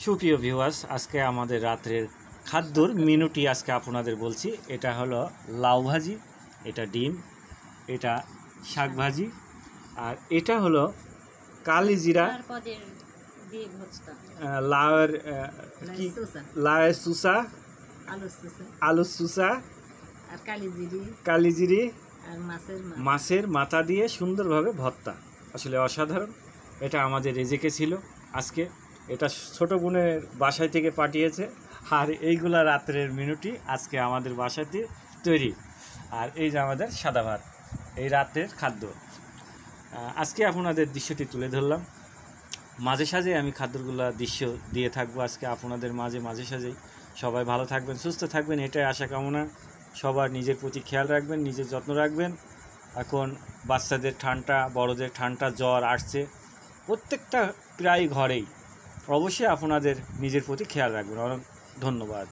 সুপ্রিয় ভিউয়ার্স, আজকে আমাদের রাত্রের খাদ্যর মেনুটি আজকে আপনাদের বলছি। এটা হলো লাউ ভাজি, এটা ডিম, এটা শাক ভাজি, আর এটা হলো কালিজিরা লাউয়ের কি লাউয়ের সুসা, আলুর সুসা আর কালিজিরি আর মাছের মাথা দিয়ে সুন্দরভাবে ভর্তা। আসলে অসাধারণ। এটা আমাদের রেজেকে ছিল আজকে। এটা ছোটো বোনের বাসায় থেকে পাঠিয়েছে। আর এইগুলা রাত্রের মেনুটি আজকে আমাদের বাসাতে তৈরি। আর এই যে আমাদের সাদা ভাত, এই রাতের খাদ্য। আজকে আপনাদের দৃশ্যটি তুলে ধরলাম। মাঝে সাঝে আমি খাদ্যগুলো দৃশ্য দিয়ে থাকবো আজকে আপনাদের মাঝে সাঝেই। সবাই ভালো থাকবেন, সুস্থ থাকবেন, এটাই আশা কামনা। সবার নিজের প্রতি খেয়াল রাখবেন, নিজের যত্ন রাখবেন। এখন বাচ্চাদের ঠান্ডা, বড়দের ঠান্ডা, জ্বর আসছে প্রত্যেকটা প্রায় ঘরেই। অবশ্যই আপনাদের নিজের প্রতি খেয়াল রাখবেন। অনেক ধন্যবাদ।